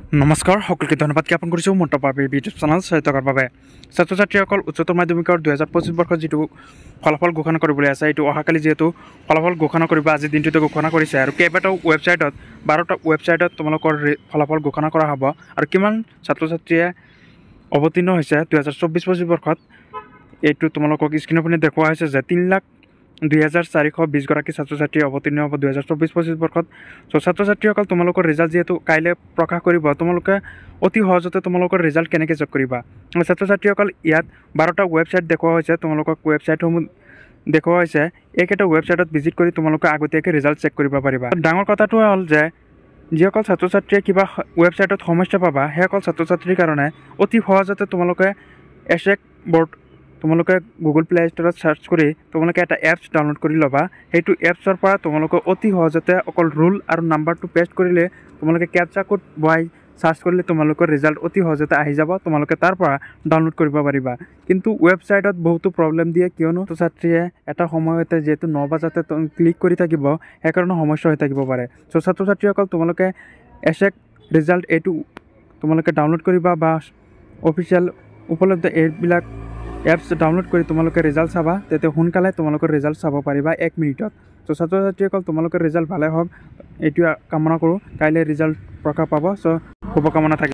নমস্কাৰ সকলকে ধন্যবাদ জ্ঞাপন কৰিছোঁ মন্তব্যৰ ইউটিউব চেনেল চাই থকাৰ বাবে ছাত্ৰ ছাত্ৰীসকল উচ্চতৰ মাধ্যমিকৰ 2025 বৰ্ষত যিটো ফলাফল ঘোষণা কৰিবলৈ আছে এইটো অহাকালি যিহেতু ফলাফল ঘোষণা কৰিব আজি দিনটোতে ঘোষণা কৰিছে আৰু কেইবাটাও ৱেবছাইটত 12টা ৱেবছাইটত তোমালোকৰ ফলাফল ঘোষণা কৰা হ'ব আৰু কিমান ছাত্ৰ ছাত্ৰীয়ে অৱতীৰ্ণ হৈছে 2024-25 বৰ্ষত এইটো তোমালোকক স্ক্ৰীনৰ পিনে দেখুওৱা হৈছে যে 3,02,420 গৰাকী ছাত্ৰ ছাত্ৰী অৱতীৰ্ণ হ'ব 2024-25 বৰ্ষত ছাত্ৰ ছাত্ৰীসকল তোমালোকৰ ৰিজাল্ট যিহেতু কাইলৈ প্ৰকাশ কৰিব তোমালোকে অতি সহজতে তোমালোকৰ ৰিজাল্ট কেনেকৈ চেক কৰিবা ছাত্ৰ ছাত্ৰীসকল ইয়াত 12টা ৱেবছাইট দেখুওৱা হৈছে তোমালোকক ৱেবছাইটসমূহ দেখুওৱা হৈছে এইকেইটা ৱেবছাইটত ভিজিট কৰি তোমালোকে আগতীয়াকৈ ৰিজাল্ট চেক কৰিব পাৰিবা ডাঙৰ কথাটো হ'ল যে যিসকল ছাত্ৰ ছাত্ৰীয়ে কিবা ৱেবছাইটত সমস্যা পাবা সেইসকল ছাত্ৰ ছাত্ৰীৰ কাৰণে অতি সহজতে তোমালোকে এছেক বৰ্ড তোমালোকে গুগল প্লে ষ্টৰত সাৰ্চ কৰি তোমালোকে এটা এপছ ডাউনলোড কৰি ল'বা সেইটো এপছৰ পৰা তোমালোকে অতি সহজতে অকল ৰুল আৰু নাম্বাৰটো পেষ্ট কৰিলে তোমালোকে কেপচা কোড বহাই সাৰ্চ কৰিলে তোমালোকৰ ৰিজাল্ট অতি সহজতে আহি যাব তোমালোকে তাৰ পৰা ডাউনলোড কৰিব পাৰিবা কিন্তু ৱেবছাইটত বহুতো প্ৰব্লেম দিয়ে কিয়নো ছাত্ৰীয়ে এটা সময়তে যেহেতু 9 বজাতে ক্লিক কৰি থাকিব সেইকাৰণে সমস্যা হৈ থাকিব পাৰে ছাত্ৰ ছাত্ৰীসকল তোমালোকে এছেক ৰিজাল্ট এইটো তোমালোকে ডাউনলোড কৰিবা বা অফিচিয়েল উপলব্ধ এইবিলাক এপছ ডাউনলোড কৰি তোমালোকে ৰিজাল্ট চাবা তেতিয়া সোনকালে তোমালোকৰ ৰিজাল্ট চাব পাৰিবা 1 মিনিটত ছাত্ৰ ছাত্ৰীসকল তোমালোকৰ ৰিজাল্ট ভালে হওক এইটো কামনা কৰোঁ কাইলৈ ৰিজাল্ট প্ৰকাশ পাব শুভকামনা থাকিল।